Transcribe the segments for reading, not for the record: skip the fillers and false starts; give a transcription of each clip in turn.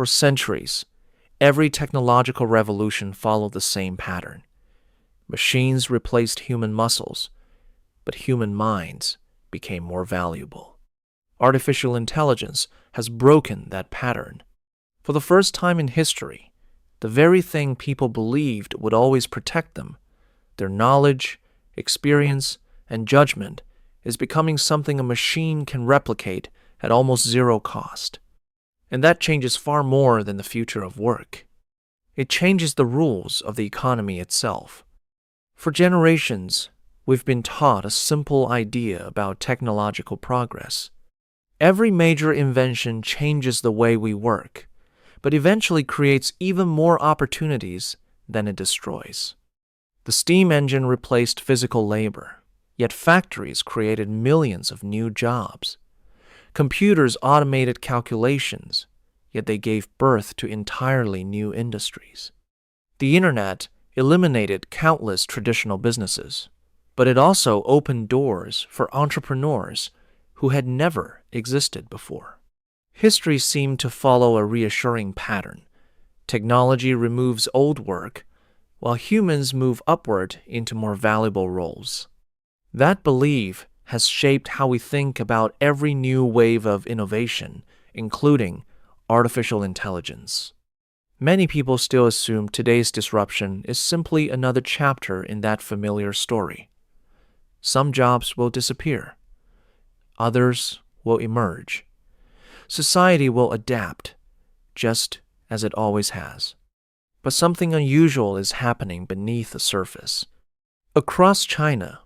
For centuries, every technological revolution followed the same pattern. Machines replaced human muscles, but human minds became more valuable. Artificial intelligence has broken that pattern. For the first time in history, the very thing people believed would always protect them, their knowledge, experience, and judgment, is becoming something a machine can replicate at almost zero cost. And that changes far more than the future of work. It changes the rules of the economy itself. For generations, we've been taught a simple idea about technological progress. Every major invention changes the way we work, but eventually creates even more opportunities than it destroys. The steam engine replaced physical labor, yet factories created millions of new jobs. Computers automated calculations, yet they gave birth to entirely new industries. The internet eliminated countless traditional businesses, but it also opened doors for entrepreneurs who had never existed before. History seemed to follow a reassuring pattern. Technology removes old work, while humans move upward into more valuable roles. That belief has shaped how we think about every new wave of innovation, including artificial intelligence. Many people still assume today's disruption is simply another chapter in that familiar story. Some jobs will disappear. Others will emerge. Society will adapt, just as it always has. But something unusual is happening beneath the surface. Across China,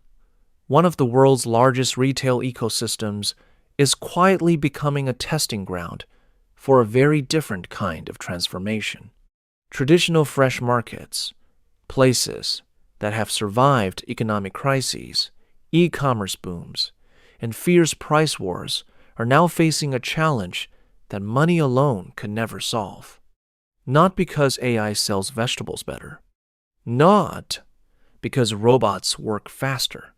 one of the world's largest retail ecosystems is quietly becoming a testing ground for a very different kind of transformation. Traditional fresh markets, places that have survived economic crises, e-commerce booms, and fierce price wars are now facing a challenge that money alone could never solve. Not because AI sells vegetables better, not because robots work faster,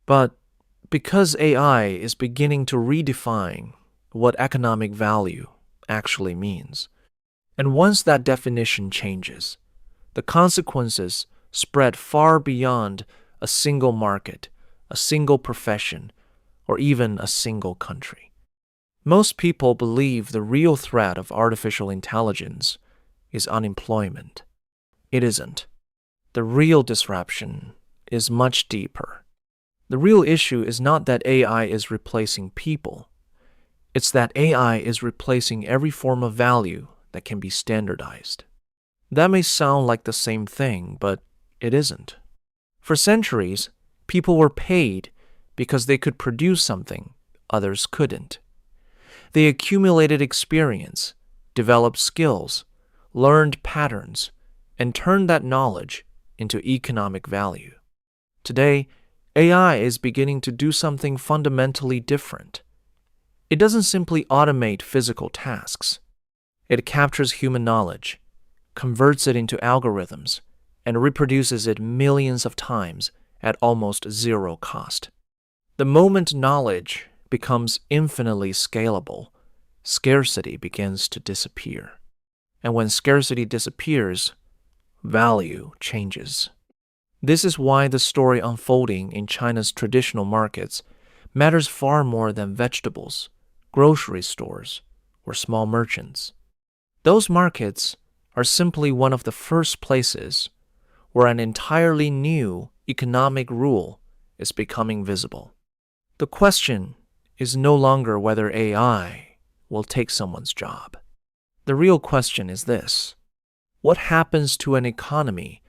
but because AI is beginning to redefine what economic value actually means. And once that definition changes, the consequences spread far beyond a single market, a single profession, or even a single country. Most people believe the real threat of artificial intelligence is unemployment. It isn't. The real disruption is much deeper. The real issue is not that AI is replacing people. It's that AI is replacing every form of value that can be standardized. That may sound like the same thing, but it isn't. For centuries, people were paid because they could produce something others couldn't. They accumulated experience, developed skills, learned patterns, and turned that knowledge into economic value. Today, AI is beginning to do something fundamentally different. It doesn't simply automate physical tasks. It captures human knowledge, converts it into algorithms, and reproduces it millions of times at almost zero cost. The moment knowledge becomes infinitely scalable, scarcity begins to disappear. And when scarcity disappears, value changes. This is why the story unfolding in China's traditional markets matters far more than vegetables, grocery stores, or small merchants. Those markets are simply one of the first places where an entirely new economic rule is becoming visible. The question is no longer whether AI will take someone's job. The real question is this: what happens to an economy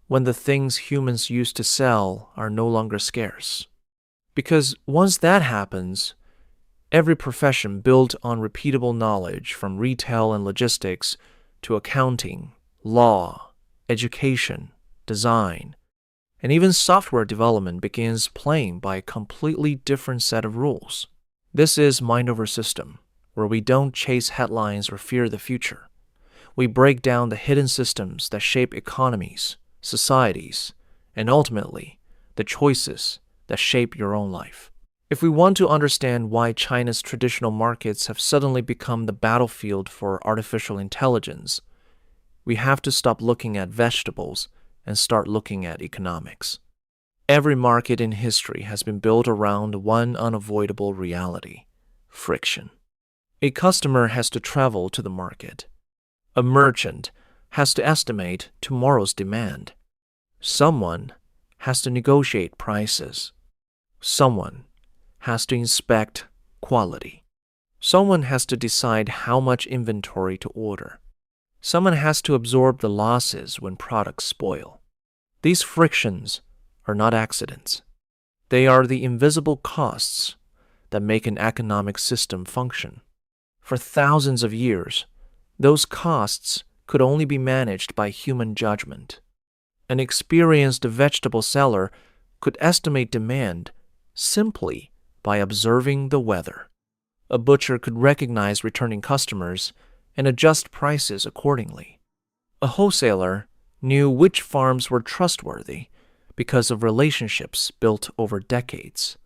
when the things humans used to sell are no longer scarce? Because once that happens, every profession built on repeatable knowledge, from retail and logistics to accounting, law, education, design, and even software development, begins playing by a completely different set of rules. This is Mind Over System, where we don't chase headlines or fear the future. We break down the hidden systems that shape economies, societies, and ultimately, the choices that shape your own life. If we want to understand why China's traditional markets have suddenly become the battlefield for artificial intelligence, we have to stop looking at vegetables and start looking at economics. Every market in history has been built around one unavoidable reality: friction. A customer has to travel to the market. A merchant has to estimate tomorrow's demand. Someone has to negotiate prices. Someone has to inspect quality. Someone has to decide how much inventory to order. Someone has to absorb the losses when products spoil. These frictions are not accidents. They are the invisible costs that make an economic system function. For thousands of years, those costs could only be managed by human judgment. An experienced vegetable seller could estimate demand simply by observing the weather. A butcher could recognize returning customers and adjust prices accordingly. A wholesaler knew which farms were trustworthy because of relationships built over decades.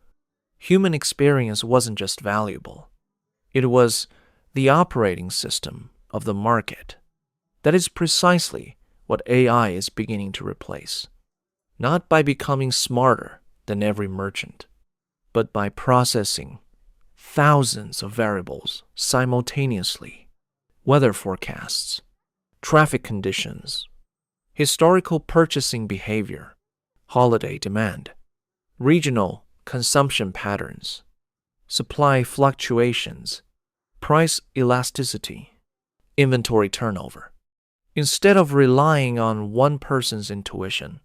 Human experience wasn't just valuable. It was the operating system of the market. That is precisely what AI is beginning to replace. Not by becoming smarter than every merchant, but by processing thousands of variables simultaneously: weather forecasts, traffic conditions, historical purchasing behavior, holiday demand, regional consumption patterns, supply fluctuations, price elasticity, inventory turnover. Instead of relying on one person's intuition,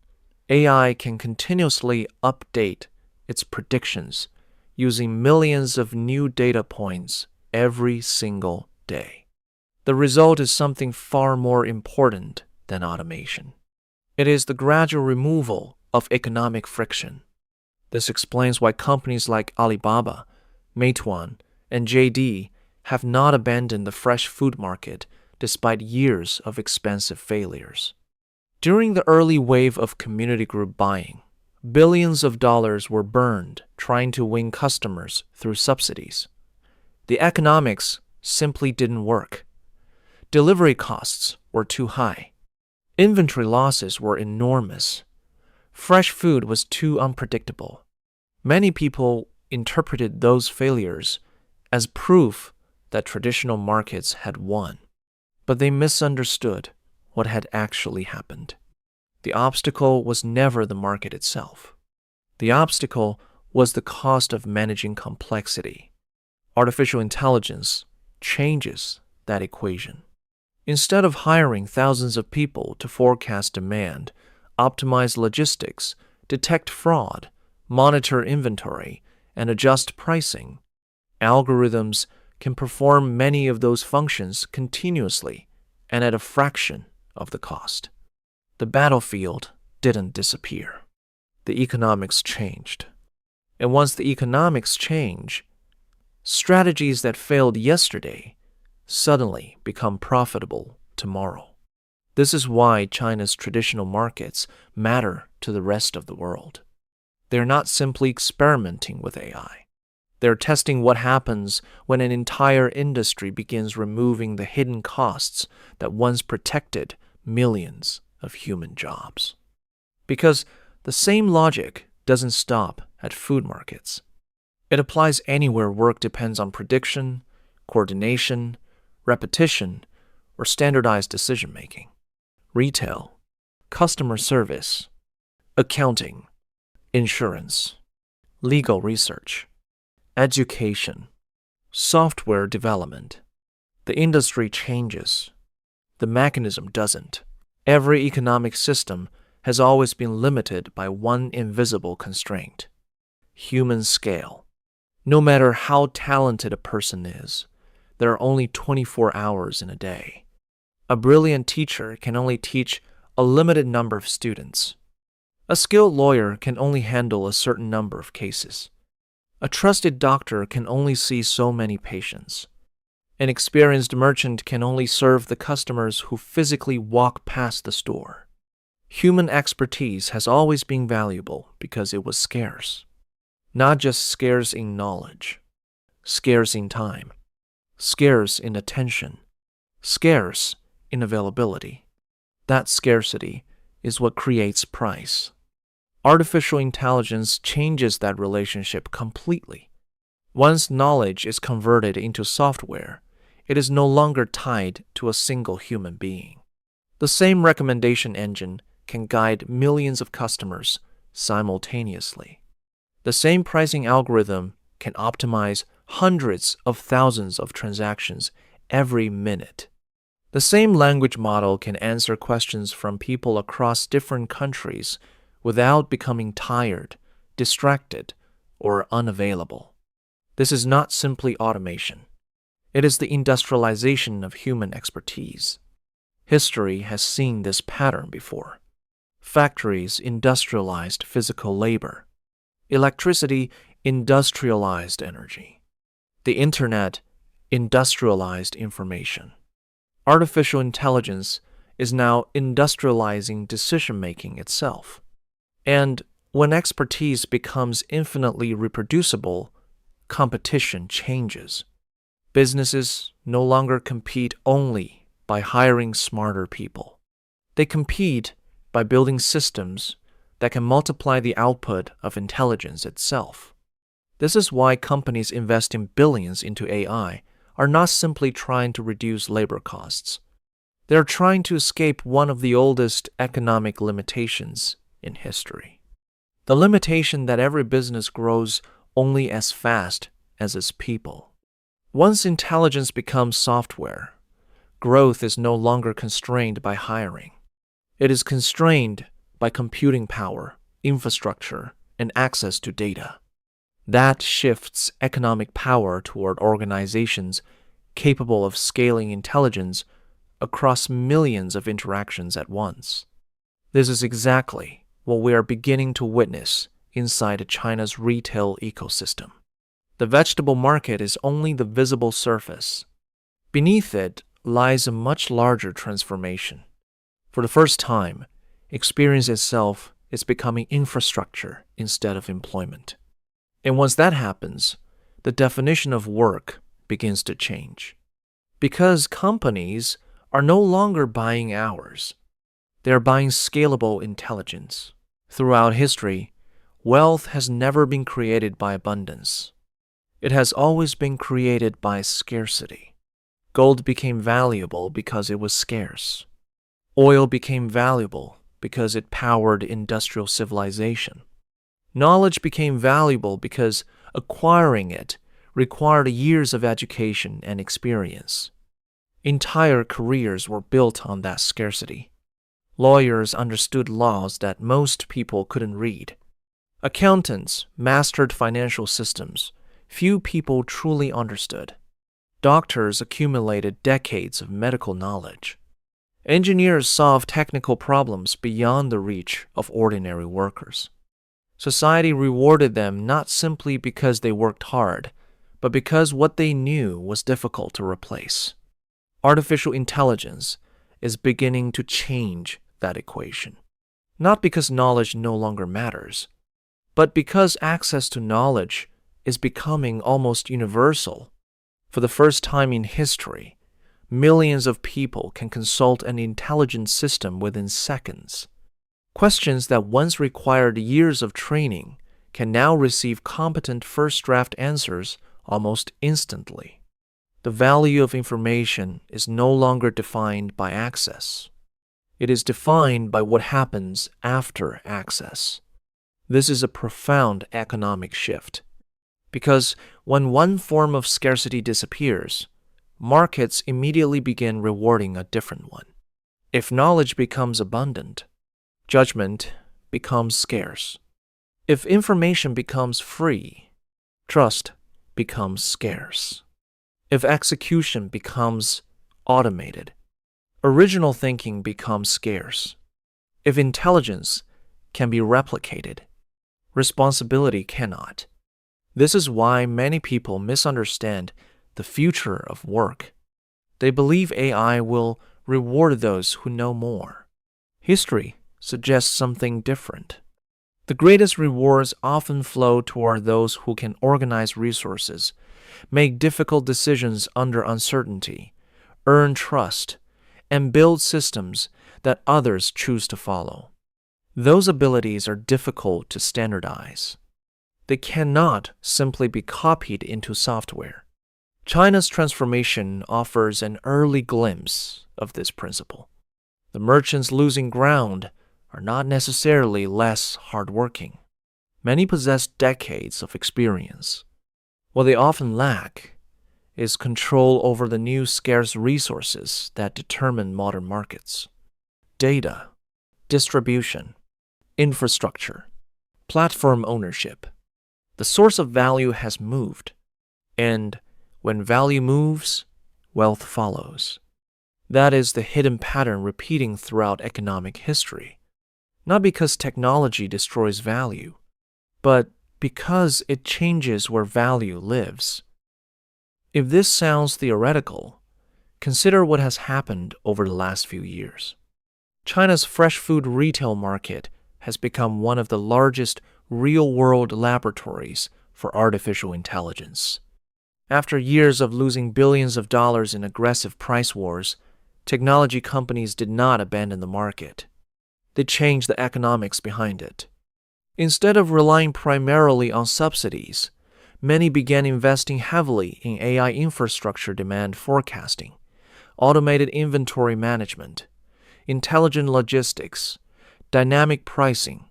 AI can continuously update its predictions using millions of new data points every single day. The result is something far more important than automation. It is the gradual removal of economic friction. This explains why companies like Alibaba, Meituan, and JD have not abandoned the fresh food market despite years of expensive failures. During the early wave of community group buying, billions of dollars were burned trying to win customers through subsidies. The economics simply didn't work. Delivery costs were too high. Inventory losses were enormous. Fresh food was too unpredictable. Many people interpreted those failures as proof that traditional markets had won. But they misunderstood what had actually happened. The obstacle was never the market itself. The obstacle was the cost of managing complexity. Artificial intelligence changes that equation. Instead of hiring thousands of people to forecast demand, optimize logistics, detect fraud, monitor inventory, and adjust pricing, algorithms can perform many of those functions continuously and at a fraction of the cost. The battlefield didn't disappear. The economics changed. And once the economics change, strategies that failed yesterday suddenly become profitable tomorrow. This is why China's traditional markets matter to the rest of the world. They're not simply experimenting with AI. They're testing what happens when an entire industry begins removing the hidden costs that once protected millions of human jobs. Because the same logic doesn't stop at food markets. It applies anywhere work depends on prediction, coordination, repetition, or standardized decision-making. Retail, customer service, accounting, insurance, legal research, education, software development. The industry changes. The mechanism doesn't. Every economic system has always been limited by one invisible constraint: human scale. No matter how talented a person is, there are only 24 hours in a day. A brilliant teacher can only teach a limited number of students. A skilled lawyer can only handle a certain number of cases. A trusted doctor can only see so many patients. An experienced merchant can only serve the customers who physically walk past the store. Human expertise has always been valuable because it was scarce. not just scarce in knowledge, scarce in time, scarce in attention, scarce in availability. That scarcity is what creates price. Artificial intelligence changes that relationship completely. Once knowledge is converted into software, it is no longer tied to a single human being. The same recommendation engine can guide millions of customers simultaneously. The same pricing algorithm can optimize hundreds of thousands of transactions every minute. The same language model can answer questions from people across different countries without becoming tired, distracted, or unavailable. This is not simply automation. It is the industrialization of human expertise. History has seen this pattern before. Factories industrialized physical labor. Electricity industrialized energy. The internet industrialized information. Artificial intelligence is now industrializing decision-making itself. And when expertise becomes infinitely reproducible, competition changes. Businesses no longer compete only by hiring smarter people. They compete by building systems that can multiply the output of intelligence itself. This is why companies investing billions into AI are not simply trying to reduce labor costs. They are trying to escape one of the oldest economic limitations in history. The limitation that every business grows only as fast as its people. Once intelligence becomes software, growth is no longer constrained by hiring. It is constrained by computing power, infrastructure, and access to data. That shifts economic power toward organizations capable of scaling intelligence across millions of interactions at once. This is exactly what we are beginning to witness inside China's retail ecosystem. The vegetable market is only the visible surface. Beneath it lies a much larger transformation. For the first time, experience itself is becoming infrastructure instead of employment. And once that happens, the definition of work begins to change. Because companies are no longer buying hours, they are buying scalable intelligence. Throughout history, wealth has never been created by abundance. It has always been created by scarcity. Gold became valuable because it was scarce. Oil became valuable because it powered industrial civilization. Knowledge became valuable because acquiring it required years of education and experience. Entire careers were built on that scarcity. Lawyers understood laws that most people couldn't read. Accountants mastered financial systems few people truly understood. Doctors accumulated decades of medical knowledge. Engineers solved technical problems beyond the reach of ordinary workers. Society rewarded them not simply because they worked hard, but because what they knew was difficult to replace. Artificial intelligence is beginning to change that equation. Not because knowledge no longer matters, but because access to knowledge is becoming almost universal. For the first time in history, millions of people can consult an intelligent system within seconds. Questions that once required years of training can now receive competent first draft answers almost instantly. The value of information is no longer defined by access. It is defined by what happens after access. This is a profound economic shift. Because when one form of scarcity disappears, markets immediately begin rewarding a different one. If knowledge becomes abundant, judgment becomes scarce. If information becomes free, trust becomes scarce. If execution becomes automated, original thinking becomes scarce. If intelligence can be replicated, responsibility cannot. This is why many people misunderstand the future of work. They believe AI will reward those who know more. History suggests something different. The greatest rewards often flow toward those who can organize resources, make difficult decisions under uncertainty, earn trust, and build systems that others choose to follow. Those abilities are difficult to standardize. They cannot simply be copied into software. China's transformation offers an early glimpse of this principle. The merchants losing ground are not necessarily less hardworking. Many possess decades of experience. What they often lack is control over the new scarce resources that determine modern markets: data, distribution, infrastructure, platform ownership. The source of value has moved, and when value moves, wealth follows. That is the hidden pattern repeating throughout economic history, not because technology destroys value, but because it changes where value lives. If this sounds theoretical, consider what has happened over the last few years. China's fresh food retail market has become one of the largest real-world laboratories for artificial intelligence. After years of losing billions of dollars in aggressive price wars, technology companies did not abandon the market. They changed the economics behind it. Instead of relying primarily on subsidies, many began investing heavily in AI infrastructure demand forecasting, automated inventory management, intelligent logistics, dynamic pricing,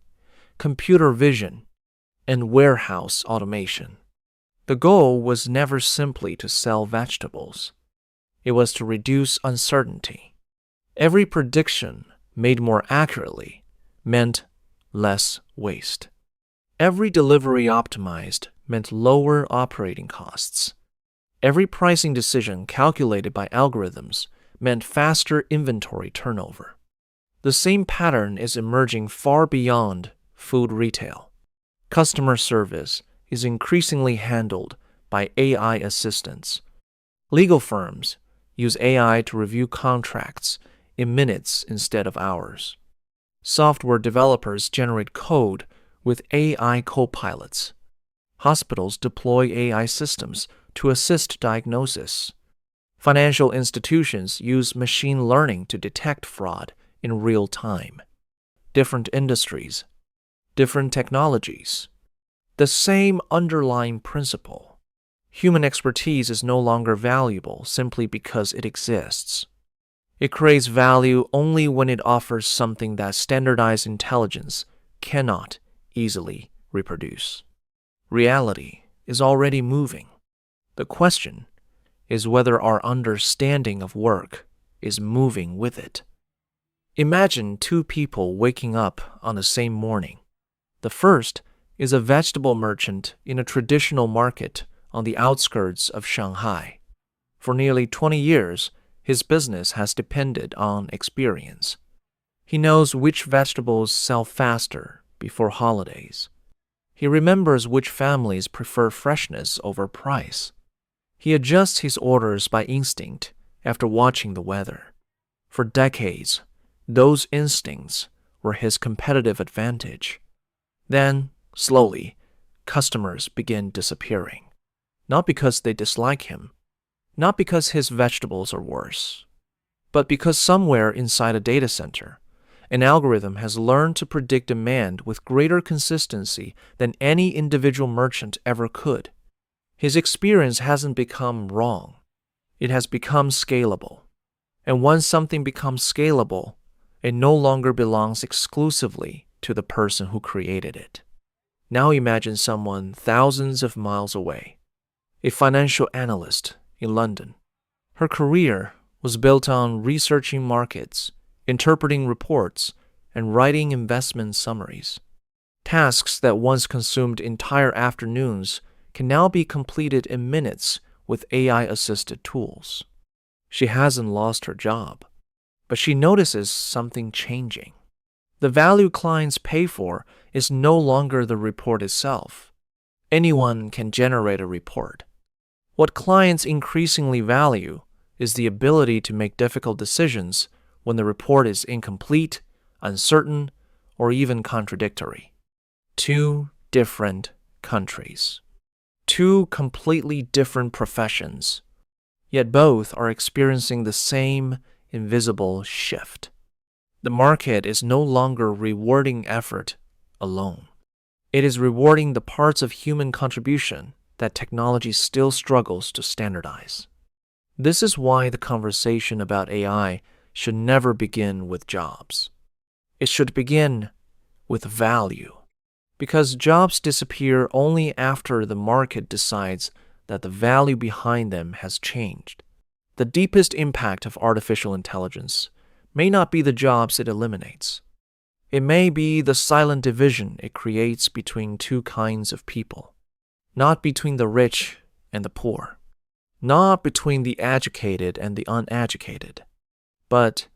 computer vision, and warehouse automation. The goal was never simply to sell vegetables. It was to reduce uncertainty. Every prediction made more accurately meant less waste. Every delivery optimized meant lower operating costs. Every pricing decision calculated by algorithms meant faster inventory turnover. The same pattern is emerging far beyond food retail. Customer service is increasingly handled by AI assistants. Legal firms use AI to review contracts in minutes instead of hours. Software developers generate code with AI copilots. Hospitals deploy AI systems to assist diagnosis. Financial institutions use machine learning to detect fraud in real time. Different industries, different technologies. The same underlying principle. Human expertise is no longer valuable simply because it exists. It creates value only when it offers something that standardized intelligence cannot easily reproduce. Reality is already moving. The question is whether our understanding of work is moving with it. Imagine two people waking up on the same morning. The first is a vegetable merchant in a traditional market on the outskirts of Shanghai. For nearly 20 years, his business has depended on experience. He knows which vegetables sell faster before holidays. He remembers which families prefer freshness over price. He adjusts his orders by instinct after watching the weather. For decades, those instincts were his competitive advantage. Then, slowly, customers begin disappearing. Not because they dislike him, not because his vegetables are worse, but because somewhere inside a data center, an algorithm has learned to predict demand with greater consistency than any individual merchant ever could. His experience hasn't become wrong. It has become scalable. And once something becomes scalable, it no longer belongs exclusively to the person who created it. Now imagine someone thousands of miles away, a financial analyst in London. Her career was built on researching markets, interpreting reports, and writing investment summaries. Tasks that once consumed entire afternoons can now be completed in minutes with AI-assisted tools. She hasn't lost her job, but she notices something changing. The value clients pay for is no longer the report itself. Anyone can generate a report. What clients increasingly value is the ability to make difficult decisions when the report is incomplete, uncertain, or even contradictory. two different countries, two completely different professions, yet both are experiencing the same invisible shift. The market is no longer rewarding effort alone. It is rewarding the parts of human contribution that technology still struggles to standardize. This is why the conversation about AI should never begin with jobs. It should begin with value, because jobs disappear only after the market decides that the value behind them has changed. The deepest impact of artificial intelligence may not be the jobs it eliminates. It may be the silent division it creates between two kinds of people, not between the rich and the poor, not between the educated and the uneducated, but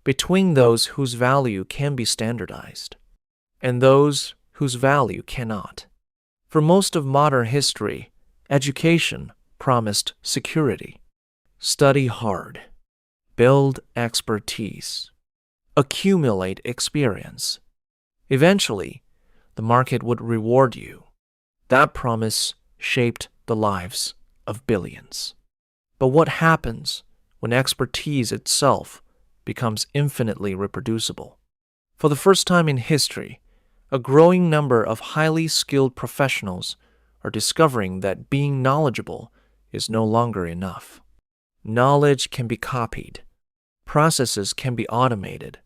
between those whose value can be standardized and those whose value cannot. For most of modern history, education promised security. Study hard, build expertise, accumulate experience. Eventually, the market would reward you. That promise shaped the lives of billions. But what happens when expertise itself becomes infinitely reproducible? For the first time in history, a growing number of highly skilled professionals are discovering that being knowledgeable is no longer enough. Knowledge can be copied, processes can be automated,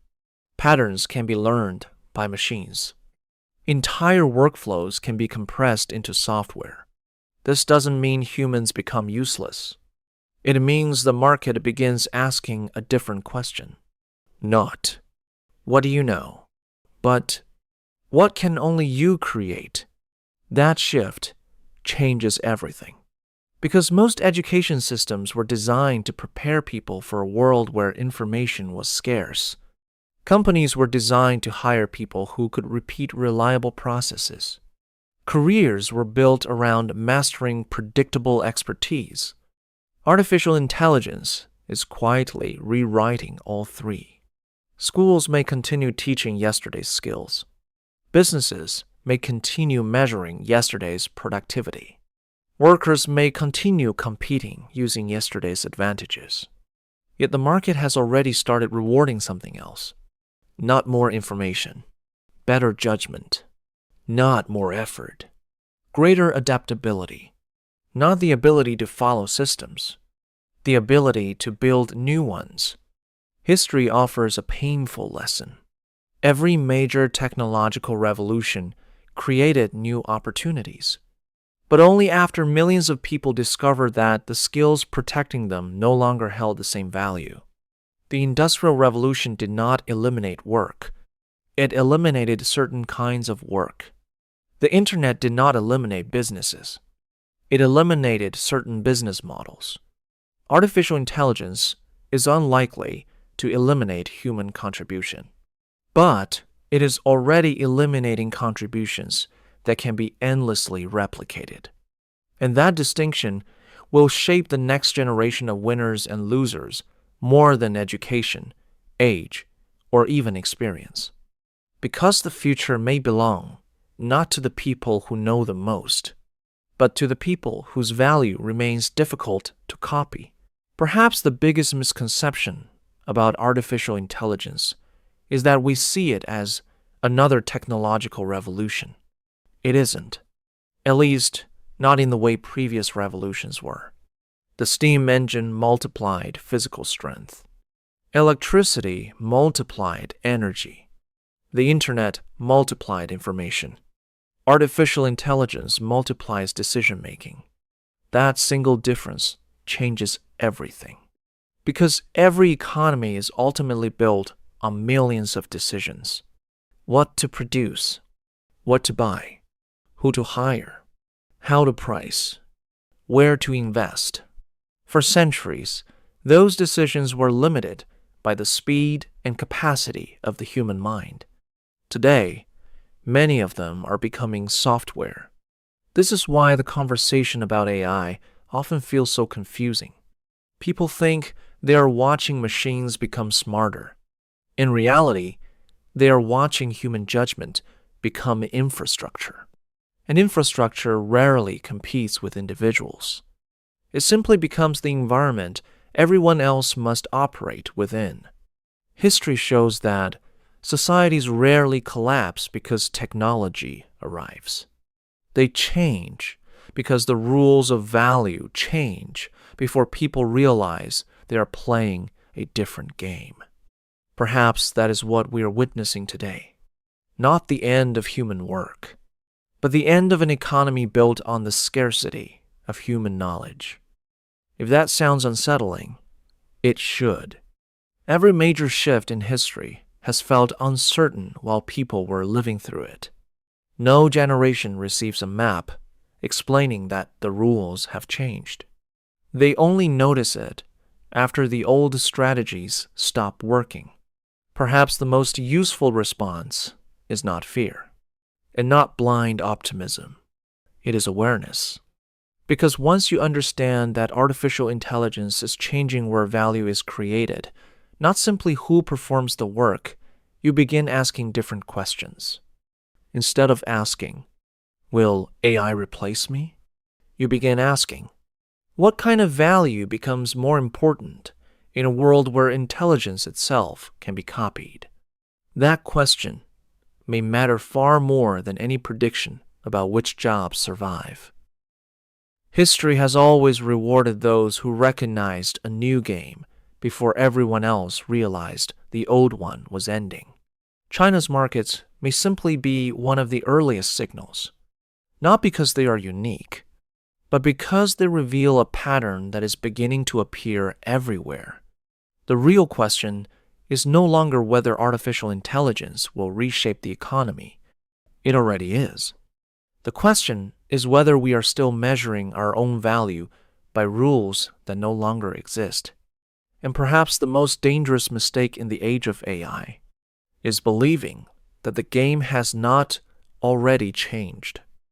patterns can be learned by machines. Entire workflows can be compressed into software. This doesn't mean humans become useless. It means the market begins asking a different question. Not, what do you know? But, what can only you create? That shift changes everything. Because most education systems were designed to prepare people for a world where information was scarce. Companies were designed to hire people who could repeat reliable processes. Careers were built around mastering predictable expertise. Artificial intelligence is quietly rewriting all three. Schools may continue teaching yesterday's skills. Businesses may continue measuring yesterday's productivity. Workers may continue competing using yesterday's advantages. Yet the market has already started rewarding something else. Not more information, better judgment, not more effort, greater adaptability, not the ability to follow systems, the ability to build new ones. History offers a painful lesson. Every major technological revolution created new opportunities, but only after millions of people discovered that the skills protecting them no longer held the same value. The Industrial Revolution did not eliminate work. It eliminated certain kinds of work. The Internet did not eliminate businesses. It eliminated certain business models. Artificial intelligence is unlikely to eliminate human contribution, but it is already eliminating contributions that can be endlessly replicated. And that distinction will shape the next generation of winners and losers more than education, age, or even experience. Because the future may belong not to the people who know the most, but to the people whose value remains difficult to copy. Perhaps the biggest misconception about artificial intelligence is that we see it as another technological revolution. It isn't, at least not in the way previous revolutions were. The steam engine multiplied physical strength. Electricity multiplied energy. The internet multiplied information. Artificial intelligence multiplies decision-making. That single difference changes everything. Because every economy is ultimately built on millions of decisions. What to produce, what to buy, who to hire, how to price, where to invest. For centuries, those decisions were limited by the speed and capacity of the human mind. Today, many of them are becoming software. This is why the conversation about AI often feels so confusing. People think they are watching machines become smarter. In reality, they are watching human judgment become infrastructure. And infrastructure rarely competes with individuals. It simply becomes the environment everyone else must operate within. History shows that societies rarely collapse because technology arrives. They change because the rules of value change before people realize they are playing a different game. Perhaps that is what we are witnessing today. Not the end of human work, but the end of an economy built on the scarcity of human knowledge. If that sounds unsettling, it should. Every major shift in history has felt uncertain while people were living through it. No generation receives a map explaining that the rules have changed. They only notice it after the old strategies stop working. Perhaps the most useful response is not fear, and not blind optimism. It is awareness. Because once you understand that artificial intelligence is changing where value is created, not simply who performs the work, you begin asking different questions. Instead of asking, "Will AI replace me?" you begin asking, "What kind of value becomes more important in a world where intelligence itself can be copied?" That question may matter far more than any prediction about which jobs survive. History has always rewarded those who recognized a new game before everyone else realized the old one was ending. China's markets may simply be one of the earliest signals, not because they are unique, but because they reveal a pattern that is beginning to appear everywhere. The real question is no longer whether artificial intelligence will reshape the economy. It already is. The question is whether we are still measuring our own value by rules that no longer exist. And perhaps the most dangerous mistake in the age of AI is believing that the game has not already changed.